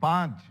5,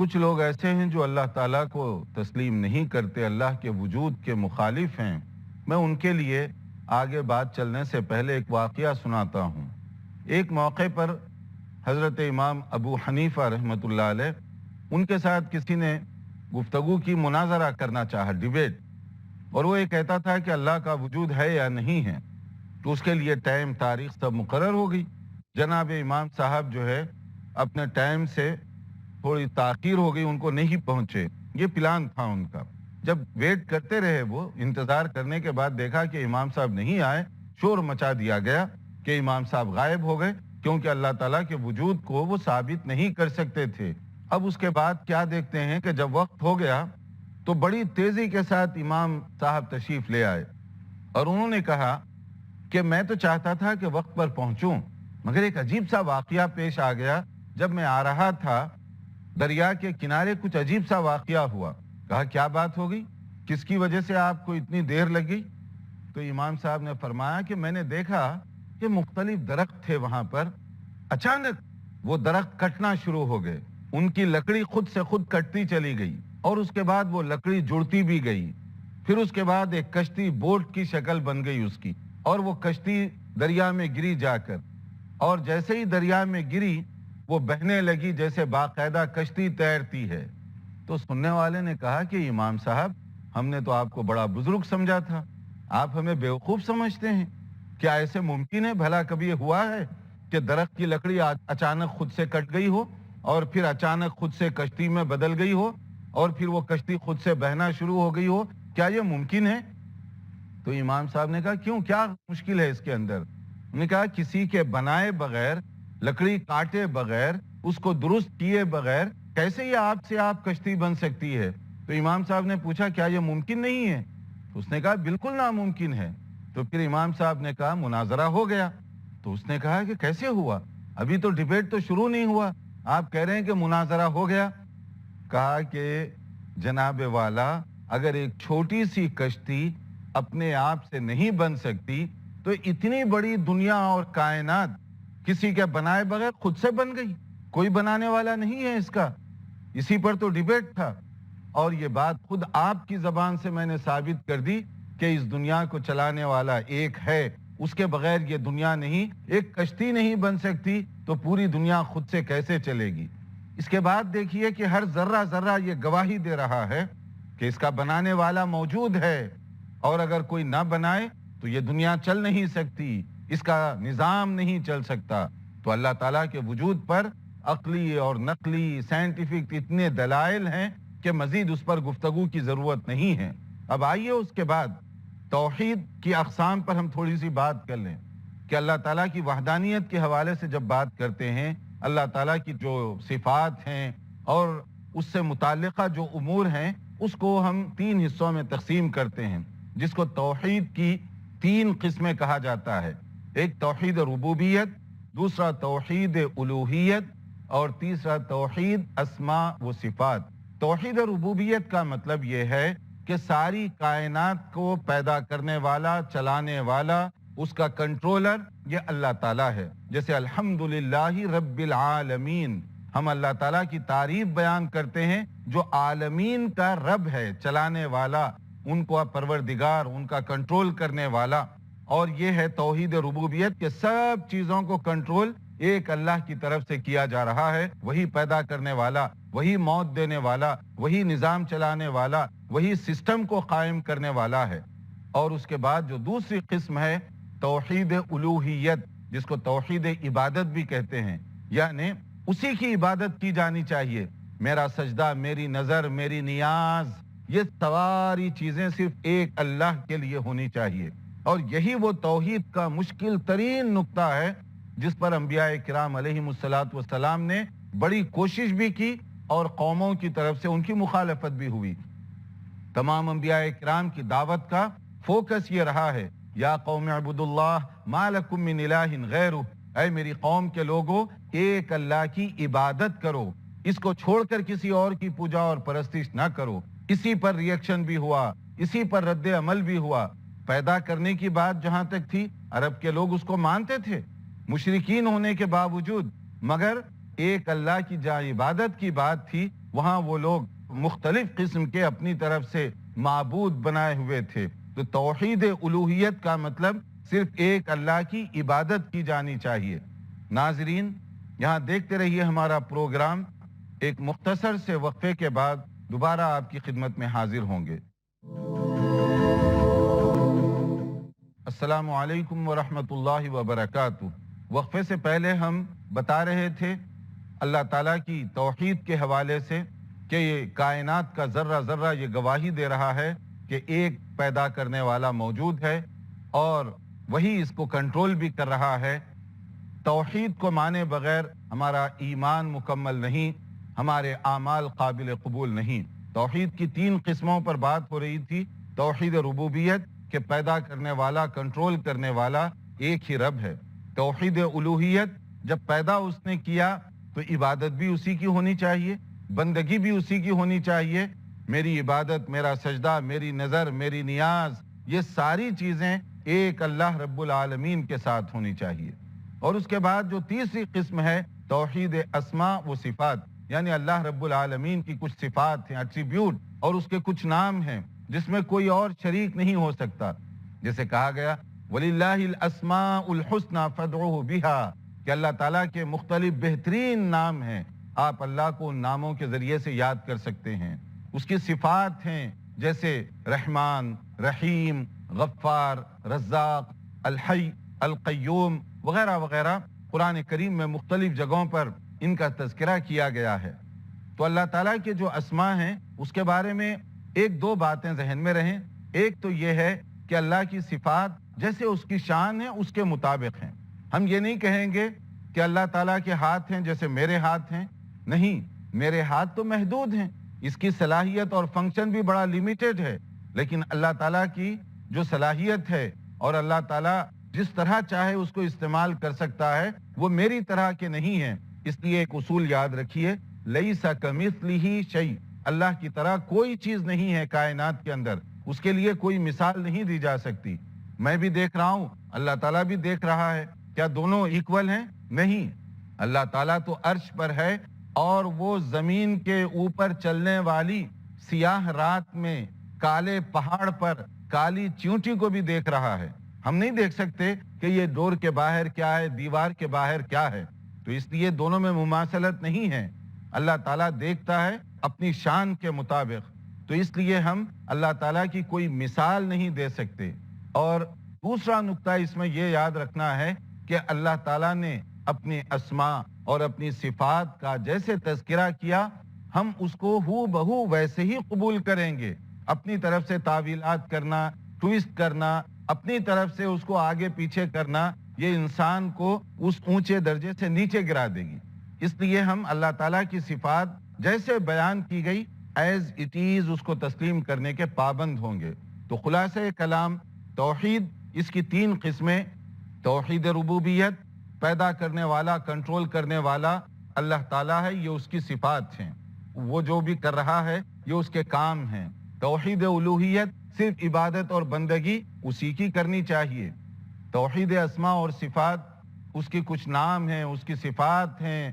کچھ لوگ ایسے ہیں جو اللہ تعالیٰ کو تسلیم نہیں کرتے، اللہ کے وجود کے مخالف ہیں۔ میں ان کے لیے آگے بات چلنے سے پہلے ایک واقعہ سناتا ہوں۔ ایک موقع پر حضرت امام ابو حنیفہ رحمۃ اللہ علیہ، ان کے ساتھ کسی نے گفتگو کی، مناظرہ کرنا چاہا، ڈیبیٹ، اور وہ یہ کہتا تھا کہ اللہ کا وجود ہے یا نہیں ہے۔ تو اس کے لیے ٹائم، تاریخ سب مقرر ہو گئی۔ جناب امام صاحب جو ہے اپنے ٹائم سے تھوڑی تاخیر ہو گئی، ان کو نہیں پہنچے، یہ پلان تھا ان کا۔ جب ویٹ کرتے رہے، وہ انتظار کرنے کے بعد دیکھا کہ امام صاحب نہیں آئے، شور مچا دیا گیا کہ امام صاحب غائب ہو گئے، کیونکہ اللہ تعالیٰ کے وجود کو وہ ثابت نہیں کر سکتے تھے۔ اب اس کے بعد کیا دیکھتے ہیں کہ جب وقت ہو گیا تو بڑی تیزی کے ساتھ امام صاحب تشریف لے آئے، اور انہوں نے کہا کہ میں تو چاہتا تھا کہ وقت پر پہنچوں، مگر ایک عجیب سا واقعہ پیش آ گیا۔ جب میں آ رہا تھا دریا کے کنارے کچھ عجیب سا واقعہ ہوا۔ کہا کیا بات ہو گئی، کس کی وجہ سے آپ کو اتنی دیر لگی؟ تو امام صاحب نے فرمایا کہ میں نے دیکھا کہ مختلف درخت تھے وہاں پر، اچانک وہ درخت کٹنا شروع ہو گئے، ان کی لکڑی خود سے خود کٹتی چلی گئی، اور اس کے بعد وہ لکڑی جڑتی بھی گئی۔ پھر اس کے بعد ایک کشتی بوٹ کی شکل بن گئی اس کی، اور وہ کشتی دریا میں گری جا کر، اور جیسے ہی دریا میں گری وہ بہنے لگی جیسے باقاعدہ کشتی تیرتی ہے۔ تو سننے والے نے کہا کہ امام صاحب، ہم نے تو آپ کو بڑا بزرگ سمجھا تھا، آپ ہمیں بیوقوف سمجھتے ہیں، کیا ایسے ممکن ہے؟ بھلا کبھی یہ ہوا ہے کہ درخت کی لکڑی اچانک خود سے کٹ گئی ہو، اور پھر اچانک خود سے کشتی میں بدل گئی ہو، اور پھر وہ کشتی خود سے بہنا شروع ہو گئی ہو؟ کیا یہ ممکن ہے؟ تو امام صاحب نے کہا کیوں، کیا مشکل ہے اس کے اندر؟ انہوں نے کہا کسی کے بنائے بغیر، لکڑی کاٹے بغیر، اس کو درست کیے بغیر کیسے یہ آپ سے آپ کشتی بن سکتی ہے؟ تو امام صاحب نے پوچھا کیا یہ ممکن نہیں ہے؟ تو اس نے کہا بالکل ناممکن ہے۔ تو پھر امام صاحب نے کہا مناظرہ ہو گیا۔ تو اس نے کہا کہ کیسے ہوا؟ ابھی تو ڈیبیٹ تو شروع نہیں ہوا، آپ کہہ رہے ہیں کہ مناظرہ ہو گیا۔ کہا کہ جناب والا، اگر ایک چھوٹی سی کشتی اپنے آپ سے نہیں بن سکتی تو اتنی بڑی دنیا اور کائنات کسی کے بنائے بغیر خود سے بن گئی، کوئی بنانے والا نہیں ہے اس کا۔ اسی پر تو ڈیبیٹ تھا، اور یہ بات خود آپ کی زبان سے میں نے ثابت کر دی کہ اس دنیا کو چلانے والا ایک ہے، اس کے بغیر یہ دنیا نہیں، ایک کشتی نہیں بن سکتی تو پوری دنیا خود سے کیسے چلے گی؟ اس کے بعد دیکھیے کہ ہر ذرہ ذرہ یہ گواہی دے رہا ہے کہ اس کا بنانے والا موجود ہے، اور اگر کوئی نہ بنائے تو یہ دنیا چل نہیں سکتی، اس کا نظام نہیں چل سکتا۔ تو اللہ تعالیٰ کے وجود پر عقلی اور نقلی سائنٹیفک اتنے دلائل ہیں کہ مزید اس پر گفتگو کی ضرورت نہیں ہے۔ اب آئیے اس کے بعد توحید کی اقسام پر ہم تھوڑی سی بات کر لیں کہ اللہ تعالیٰ کی وحدانیت کے حوالے سے جب بات کرتے ہیں، اللہ تعالیٰ کی جو صفات ہیں اور اس سے متعلقہ جو امور ہیں، اس کو ہم 3 حصوں میں تقسیم کرتے ہیں، جس کو توحید کی 3 قسمیں کہا جاتا ہے۔ ایک توحید ربوبیت، دوسرا توحید الوہیت، اور تیسرا توحید اسماء و صفات۔ توحید ربوبیت کا مطلب یہ ہے کہ ساری کائنات کو پیدا کرنے والا، چلانے والا، اس کا کنٹرولر یہ اللہ تعالیٰ ہے۔ جیسے الحمدللہ رب العالمین، ہم اللہ تعالیٰ کی تعریف بیان کرتے ہیں جو عالمین کا رب ہے، چلانے والا، ان کو پروردگار، ان کا کنٹرول کرنے والا۔ اور یہ ہے توحید ربوبیت کہ سب چیزوں کو کنٹرول ایک اللہ کی طرف سے کیا جا رہا ہے، وہی پیدا کرنے والا، وہی موت دینے والا، وہی نظام چلانے والا، وہی سسٹم کو قائم کرنے والا ہے۔ اور اس کے بعد جو دوسری قسم ہے توحید الوہیت، جس کو توحید عبادت بھی کہتے ہیں، یعنی اسی کی عبادت کی جانی چاہیے۔ میرا سجدہ، میری نظر، میری نیاز، یہ ساری چیزیں صرف ایک اللہ کے لیے ہونی چاہیے۔ اور یہی وہ توحید کا مشکل ترین نقطہ ہے جس پر انبیاء کرام علیہم الصلاۃ والسلام نے بڑی کوشش بھی کی اور قوموں کی طرف سے ان کی مخالفت بھی ہوئی۔ تمام انبیاء کرام کی دعوت کا فوکس یہ رہا ہے، یا قوم اعبدوا اللہ ما لکم من الہ غیرہ، اے میری قوم کے لوگوں، ایک اللہ کی عبادت کرو، اس کو چھوڑ کر کسی اور کی پوجا اور پرستش نہ کرو۔ اسی پر ریئیکشن بھی ہوا، اسی پر رد عمل بھی ہوا۔ پیدا کرنے کی بات جہاں تک تھی، عرب کے لوگ اس کو مانتے تھے مشرکین ہونے کے باوجود، مگر ایک اللہ کی جہاں عبادت کی بات تھی وہاں وہ لوگ مختلف قسم کے اپنی طرف سے معبود بنائے ہوئے تھے. تو توحید الوہیت کا مطلب صرف ایک اللہ کی عبادت کی جانی چاہیے. ناظرین یہاں دیکھتے رہیے ہمارا پروگرام. ایک مختصر سے وقفے کے بعد دوبارہ آپ کی خدمت میں حاضر ہوں گے. السلام علیکم ورحمۃ اللہ وبرکاتہ. وقفے سے پہلے ہم بتا رہے تھے اللہ تعالیٰ کی توحید کے حوالے سے کہ یہ کائنات کا ذرہ ذرہ یہ گواہی دے رہا ہے کہ ایک پیدا کرنے والا موجود ہے اور وہی اس کو کنٹرول بھی کر رہا ہے. توحید کو مانے بغیر ہمارا ایمان مکمل نہیں، ہمارے اعمال قابل قبول نہیں. توحید کی 3 قسموں پر بات ہو رہی تھی. توحید ربوبیت کہ پیدا کرنے والا، کنٹرول کرنے والا ایک ہی رب ہے. توحید الوہیت جب پیدا اس نے کیا تو عبادت بھی اسی کی ہونی چاہیے، بندگی بھی اسی کی ہونی چاہیے. میری عبادت، میرا سجدہ، میری نظر، میری نیاز، یہ ساری چیزیں ایک اللہ رب العالمین کے ساتھ ہونی چاہیے. اور اس کے بعد جو تیسری قسم ہے توحید اسماء و صفات، یعنی اللہ رب العالمین کی کچھ صفات ہیں، ایٹریبیوٹ، اور اس کے کچھ نام ہیں جس میں کوئی اور شریک نہیں ہو سکتا. جیسے کہا گیا وَلِلَّهِ الْأَسْمَاءُ الْحُسْنَى فَادْعُوهُ بِهَا، کہ اللہ تعالیٰ کے مختلف بہترین نام ہیں، آپ اللہ کو ان ناموں کے ذریعے سے یاد کر سکتے ہیں. اس کی صفات ہیں جیسے رحمان، رحیم، غفار، رزاق، الحی، القیوم وغیرہ وغیرہ. قرآن کریم میں مختلف جگہوں پر ان کا تذکرہ کیا گیا ہے. تو اللہ تعالیٰ کے جو اسماء ہیں اس کے بارے میں 1-2 باتیں ذہن میں رہیں. ایک تو یہ ہے کہ اللہ کی صفات جیسے اس کی شان ہے اس کے مطابق ہیں. ہم یہ نہیں کہیں گے کہ اللہ تعالیٰ کے ہاتھ ہیں جیسے میرے ہاتھ ہیں. نہیں، میرے ہاتھ تو محدود ہیں، اس کی صلاحیت اور فنکشن بھی بڑا لیمیٹڈ ہے. لیکن اللہ تعالیٰ کی جو صلاحیت ہے اور اللہ تعالیٰ جس طرح چاہے اس کو استعمال کر سکتا ہے وہ میری طرح کے نہیں ہیں. اس لیے ایک اصول یاد رکھیے، لیس کمثلہ شیء، اللہ کی طرح کوئی چیز نہیں ہے کائنات کے اندر، اس کے لیے کوئی مثال نہیں دی جا سکتی. میں بھی دیکھ رہا ہوں، اللہ تعالیٰ بھی دیکھ رہا ہے، کیا دونوں ایکول ہیں؟ نہیں. اللہ تعالیٰ تو عرش پر ہے اور وہ زمین کے اوپر چلنے والی سیاہ رات میں کالے پہاڑ پر کالی چیونٹی کو بھی دیکھ رہا ہے. ہم نہیں دیکھ سکتے کہ یہ ڈور کے باہر کیا ہے، دیوار کے باہر کیا ہے. تو اس لیے دونوں میں مماثلت نہیں ہے. اللہ تعالیٰ دیکھتا ہے اپنی شان کے مطابق. تو اس لیے ہم اللہ تعالیٰ کی کوئی مثال نہیں دے سکتے. اور دوسرا نقطہ اس میں یہ یاد رکھنا ہے کہ اللہ تعالیٰ نے اپنے اسماء اور اپنی صفات کا جیسے تذکرہ کیا ہم اس کو ہو بہو ویسے ہی قبول کریں گے. اپنی طرف سے تعویلات کرنا، ٹویسٹ کرنا، اپنی طرف سے اس کو آگے پیچھے کرنا، یہ انسان کو اس اونچے درجے سے نیچے گرا دے گی. اس لیے ہم اللہ تعالیٰ کی صفات جیسے بیان کی گئی ایز اٹ از اس کو تسلیم کرنے کے پابند ہوں گے. تو خلاصہ کلام توحید، اس کی 3 قسمیں: توحید ربوبیت، پیدا کرنے والا، کنٹرول کرنے والا اللہ تعالیٰ ہے، یہ اس کی صفات ہیں، وہ جو بھی کر رہا ہے یہ اس کے کام ہیں. توحید الوہیت، صرف عبادت اور بندگی اسی کی کرنی چاہیے. توحید اسماء اور صفات، اس کے کچھ نام ہیں، اس کی صفات ہیں،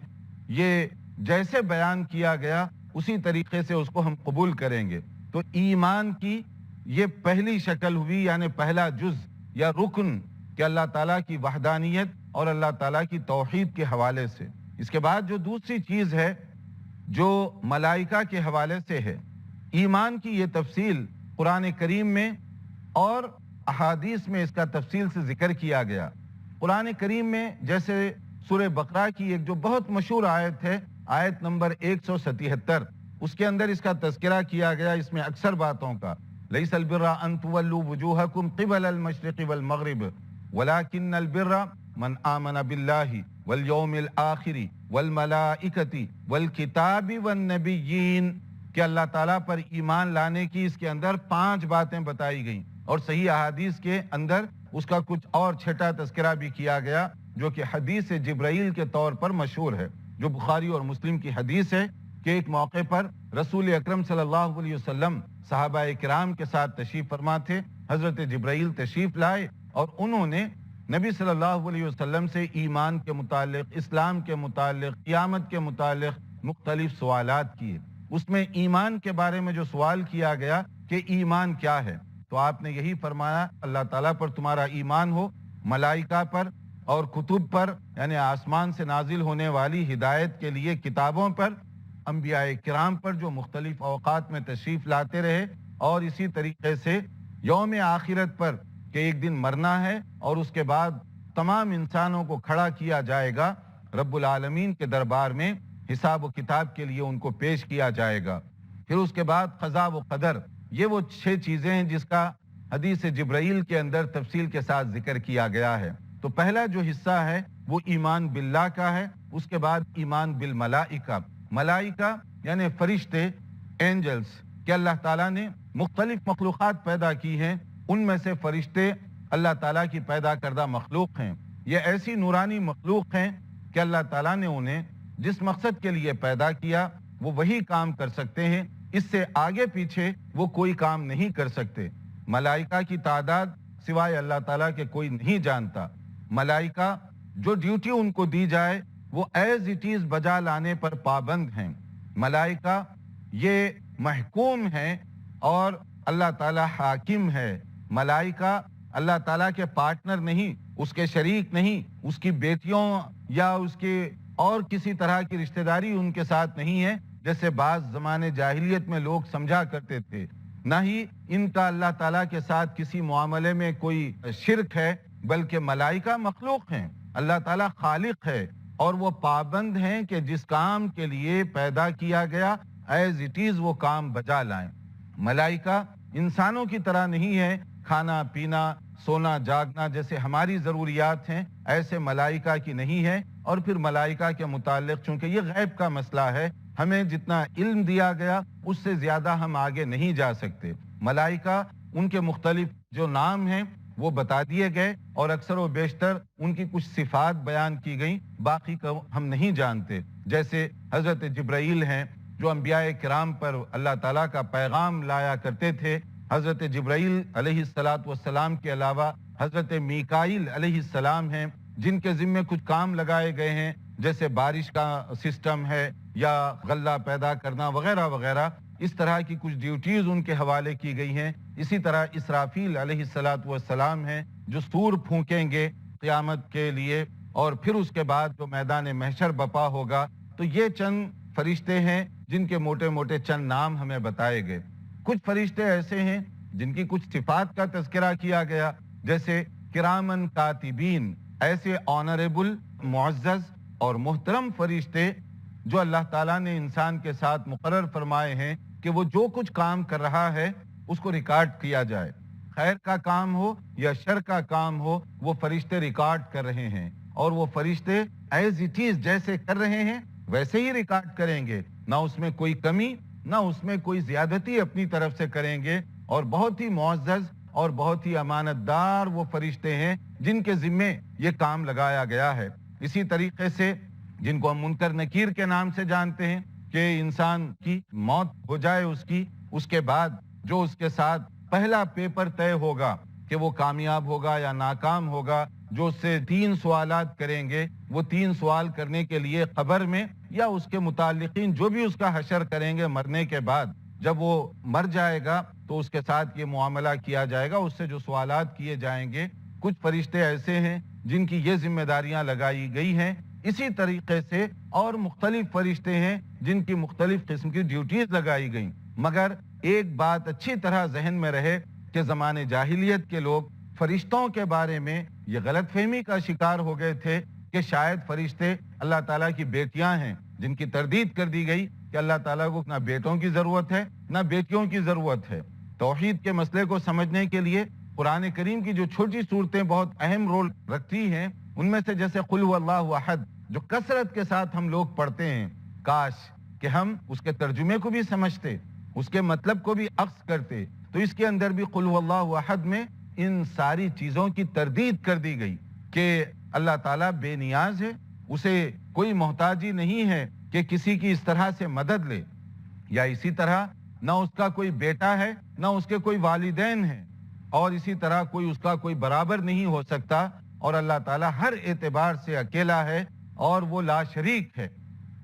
یہ جیسے بیان کیا گیا اسی طریقے سے اس کو ہم قبول کریں گے. تو ایمان کی یہ پہلی شکل ہوئی، یعنی پہلا جز یا رکن کہ اللہ تعالیٰ کی وحدانیت اور اللہ تعالیٰ کی توحید کے حوالے سے. اس کے بعد جو دوسری چیز ہے جو ملائکہ کے حوالے سے ہے. ایمان کی یہ تفصیل قرآن کریم میں اور احادیث میں اس کا تفصیل سے ذکر کیا گیا. قرآن کریم میں جیسے سورہ بقرہ کی ایک جو بہت مشہور آیت ہے، آیت نمبر 177، اس کے اندر اس کا تذکرہ کیا گیا. اس میں اکثر باتوں کا لیس البر ان تولوا وجوہکم قبل المشرق والمغرب ولکن البر من آمن باللہ والیوم الآخر والملائکۃ والکتاب والنبیین، کہ اللہ تعالیٰ پر ایمان لانے کی اس کے اندر 5 باتیں بتائی گئیں. اور صحیح احادیث کے اندر اس کا کچھ اور چھٹا تذکرہ بھی کیا گیا جو کہ حدیث جبرائیل کے طور پر مشہور ہے، جو بخاری اور مسلم کی حدیث ہے کہ ایک موقع پر رسول اکرم صلی اللہ علیہ وسلم صحابہ کرام کے ساتھ تشریف فرما تھے. حضرت جبرائیل تشریف لائے اور انہوں نے نبی صلی اللہ علیہ وسلم سے ایمان کے متعلق، اسلام کے متعلق، قیامت کے متعلق مختلف سوالات کیے۔ اس میں ایمان کے بارے میں جو سوال کیا گیا کہ ایمان کیا ہے، تو آپ نے یہی فرمایا اللہ تعالیٰ پر تمہارا ایمان ہو، ملائکہ پر اور کتب پر یعنی آسمان سے نازل ہونے والی ہدایت کے لیے کتابوں پر، انبیاء کرام پر جو مختلف اوقات میں تشریف لاتے رہے، اور اسی طریقے سے یوم آخرت پر کہ ایک دن مرنا ہے اور اس کے بعد تمام انسانوں کو کھڑا کیا جائے گا رب العالمین کے دربار میں، حساب و کتاب کے لیے ان کو پیش کیا جائے گا۔ پھر اس کے بعد قضاء و قدر، یہ وہ 6 چیزیں ہیں جس کا حدیث جبرائیل کے اندر تفصیل کے ساتھ ذکر کیا گیا ہے۔ تو پہلا جو حصہ ہے وہ ایمان باللہ کا ہے، اس کے بعد ایمان بالملائکہ، ملائکہ یعنی فرشتے، اینجلز، کہ اللہ تعالیٰ نے مختلف مخلوقات پیدا کی ہیں، ان میں سے فرشتے اللہ تعالیٰ کی پیدا کردہ مخلوق ہیں۔ یہ ایسی نورانی مخلوق ہیں کہ اللہ تعالیٰ نے انہیں جس مقصد کے لیے پیدا کیا وہ وہی کام کر سکتے ہیں، اس سے آگے پیچھے وہ کوئی کام نہیں کر سکتے۔ ملائکہ کی تعداد سوائے اللہ تعالیٰ کے کوئی نہیں جانتا۔ ملائکہ جو ڈیوٹی ان کو دی جائے وہ ایز اٹ از بجا لانے پر پابند ہیں۔ ملائکہ یہ محکوم ہیں اور اللہ تعالیٰ حاکم ہے۔ ملائکہ اللہ تعالیٰ کے پارٹنر نہیں، اس کے شریک نہیں، اس کی بیٹیوں یا اس کے اور کسی طرح کی رشتہ داری ان کے ساتھ نہیں ہے، جیسے بعض زمانے جاہلیت میں لوگ سمجھا کرتے تھے۔ نہ ہی ان کا اللہ تعالیٰ کے ساتھ کسی معاملے میں کوئی شرک ہے، بلکہ ملائکہ مخلوق ہیں، اللہ تعالیٰ خالق ہے، اور وہ پابند ہیں کہ جس کام کے لیے پیدا کیا گیا ایز اٹ از وہ کام بجا لائیں۔ ملائکہ انسانوں کی طرح نہیں ہے، کھانا پینا سونا جاگنا جیسے ہماری ضروریات ہیں ایسے ملائکہ کی نہیں ہے۔ اور پھر ملائکہ کے متعلق چونکہ یہ غیب کا مسئلہ ہے، ہمیں جتنا علم دیا گیا اس سے زیادہ ہم آگے نہیں جا سکتے۔ ملائکہ ان کے مختلف جو نام ہیں وہ بتا دیے گئے، اور اکثر و بیشتر ان کی کچھ صفات بیان کی گئیں، باقی کو ہم نہیں جانتے۔ جیسے حضرت جبرائیل ہیں جو انبیاء کرام پر اللہ تعالیٰ کا پیغام لایا کرتے تھے۔ حضرت جبرائیل علیہ السلام کے علاوہ حضرت میکائیل علیہ السلام ہیں جن کے ذمے کچھ کام لگائے گئے ہیں، جیسے بارش کا سسٹم ہے یا غلہ پیدا کرنا وغیرہ وغیرہ، اس طرح کی کچھ ڈیوٹیز ان کے حوالے کی گئی ہیں۔ اسی طرح اسرافیل علیہ السلام ہیں جو سور پھونکیں گے قیامت کے لیے، اور پھر اس کے بعد جو میدان محشر بپا ہوگا۔ تو یہ چند فرشتے ہیں جن کے موٹے موٹے چند نام ہمیں بتائے گئے۔ کچھ فرشتے ایسے ہیں جن کی کچھ صفات کا تذکرہ کیا گیا، جیسے کرامن کاتبین، ایسے آنریبل، معزز اور محترم فرشتے جو اللہ تعالیٰ نے انسان کے ساتھ مقرر فرمائے ہیں کہ وہ جو کچھ کام کر رہا ہے اس کو ریکارڈ کیا جائے، خیر کا کام ہو یا شر کا کام ہو وہ فرشتے ریکارڈ کر رہے ہیں، اور وہ فرشتے ایز اٹ از جیسے کر رہے ہیں ویسے ہی ریکارڈ کریں گے، نہ اس میں کوئی کمی نہ اس میں کوئی زیادتی اپنی طرف سے کریں گے۔ اور بہت ہی معزز اور بہت ہی امانت دار وہ فرشتے ہیں جن کے ذمے یہ کام لگایا گیا ہے۔ اسی طریقے سے جن کو ہم منکر نکیر کے نام سے جانتے ہیں کہ انسان کی موت ہو جائے اس کے بعد جو اس کے ساتھ پہلا پیپر طے ہوگا کہ وہ کامیاب ہوگا یا ناکام ہوگا، جو اس سے 3 سوالات کریں گے، وہ 3 سوال کرنے کے لیے قبر میں یا اس کے متعلقین جو بھی اس کا حشر کریں گے مرنے کے بعد، جب وہ مر جائے گا تو اس کے ساتھ یہ معاملہ کیا جائے گا، اس سے جو سوالات کیے جائیں گے۔ کچھ فرشتے ایسے ہیں جن کی یہ ذمہ داریاں لگائی گئی ہیں۔ اسی طریقے سے اور مختلف فرشتے ہیں جن کی مختلف قسم کی ڈیوٹیز لگائی گئیں۔ مگر ایک بات اچھی طرح ذہن میں رہے کہ زمانے جاہلیت کے لوگ فرشتوں کے بارے میں یہ غلط فہمی کا شکار ہو گئے تھے کہ شاید فرشتے اللہ تعالیٰ کی بیٹیاں ہیں، جن کی تردید کر دی گئی کہ اللہ تعالیٰ کو نہ بیٹوں کی ضرورت ہے نہ بیٹیوں کی ضرورت ہے۔ توحید کے مسئلے کو سمجھنے کے لیے قرآن کریم کی جو چھوٹی صورتیں بہت اہم رول رکھتی ہیں، ان میں سے جیسے قل هو اللہ احد جو کثرت کے ساتھ ہم لوگ پڑھتے ہیں، کاش کہ ہم اس کے ترجمے کو بھی سمجھتے، اس کے مطلب کو بھی اخذ کرتے۔ تو اس کے اندر بھی قل هو اللہ احد میں ان ساری چیزوں کی تردید کر دی گئی کہ اللہ تعالیٰ بے نیاز ہے، اسے کوئی محتاجی نہیں ہے کہ کسی کی اس طرح سے مدد لے، یا اسی طرح نہ اس کا کوئی بیٹا ہے نہ اس کے کوئی والدین ہیں، اور اسی طرح کوئی اس کا کوئی برابر نہیں ہو سکتا اور اللہ تعالیٰ ہر اعتبار سے اکیلا ہے اور وہ لا شریک ہے۔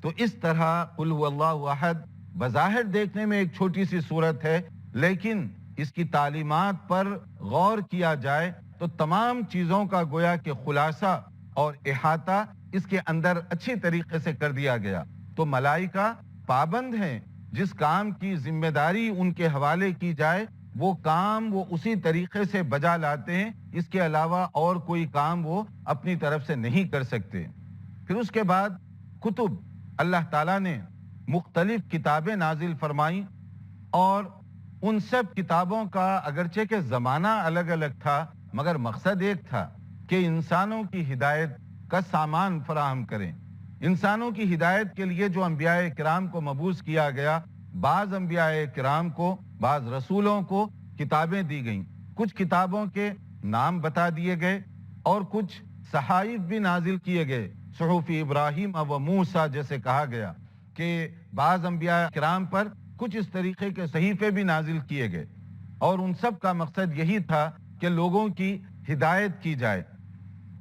تو اس طرح قل هو اللہ احد بظاہر دیکھنے میں ایک چھوٹی سی صورت ہے، لیکن اس کی تعلیمات پر غور کیا جائے تو تمام چیزوں کا گویا کہ خلاصہ اور احاطہ اس کے اندر اچھی طریقے سے کر دیا گیا۔ تو ملائکہ پابند ہیں، جس کام کی ذمہ داری ان کے حوالے کی جائے وہ کام وہ اسی طریقے سے بجا لاتے ہیں، اس کے علاوہ اور کوئی کام وہ اپنی طرف سے نہیں کر سکتے۔ پھر اس کے بعد کتب، اللہ تعالیٰ نے مختلف کتابیں نازل فرمائیں، اور ان سب کتابوں کا اگرچہ کہ زمانہ الگ الگ تھا مگر مقصد ایک تھا کہ انسانوں کی ہدایت کا سامان فراہم کریں۔ انسانوں کی ہدایت کے لیے جو انبیاء کرام کو مبعوث کیا گیا، بعض انبیاء کرام کو، بعض رسولوں کو کتابیں دی گئیں، کچھ کتابوں کے نام بتا دیے گئے اور کچھ صحائف بھی نازل کیے گئے، صحف ابراہیم و موسیٰ جیسے کہا گیا کہ بعض انبیاء کرام پر کچھ اس طریقے کے صحیفے بھی نازل کیے گئے، اور ان سب کا مقصد یہی تھا کہ لوگوں کی ہدایت کی جائے۔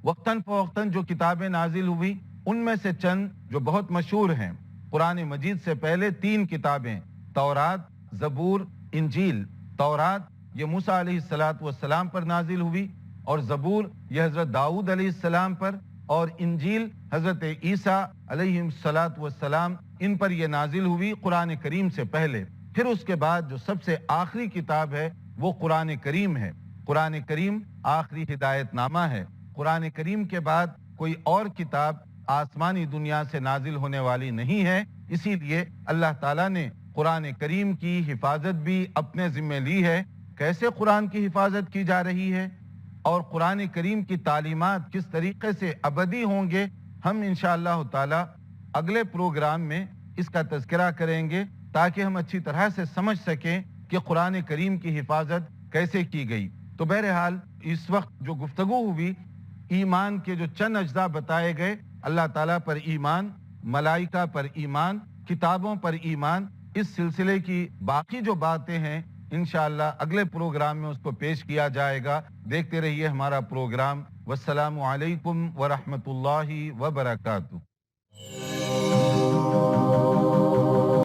وقتاً فوقتاً جو کتابیں نازل ہوئی ان میں سے چند جو بہت مشہور ہیں، قرآن مجید سے پہلے 3 کتابیں، تورات، زبور، انجیل۔ تورات یہ موسیٰ علیہ السلام پر نازل ہوئی، اور زبور یہ حضرت داؤد علیہ السلام پر، اور انجیل حضرت عیسیٰ علیہ السلام ان پر یہ نازل ہوئی قرآن کریم سے پہلے۔ پھر اس کے بعد جو سب سے آخری کتاب ہے وہ قرآن کریم ہے۔ قرآن کریم آخری ہدایت نامہ ہے۔ قرآن کریم کے بعد کوئی اور کتاب آسمانی دنیا سے نازل ہونے والی نہیں ہے، اسی لیے اللہ تعالیٰ نے قرآن کریم کی حفاظت بھی اپنے ذمہ لی ہے۔ کیسے قرآن کی حفاظت کی جا رہی ہے اور قرآن کریم کی تعلیمات کس طریقے سے ابدی ہوں گے، ہم انشاءاللہ تعالیٰ اگلے پروگرام میں اس کا تذکرہ کریں گے، تاکہ ہم اچھی طرح سے سمجھ سکیں کہ قرآن کریم کی حفاظت کیسے کی گئی۔ تو بہرحال اس وقت جو گفتگو ہوئی، ایمان کے جو چند اجزاء بتائے گئے، اللہ تعالیٰ پر ایمان، ملائکہ پر ایمان، کتابوں پر ایمان، اس سلسلے کی باقی جو باتیں ہیں انشاءاللہ اگلے پروگرام میں اس کو پیش کیا جائے گا۔ دیکھتے رہیے ہمارا پروگرام۔ والسلام علیکم ورحمۃ اللہ وبرکاتہ۔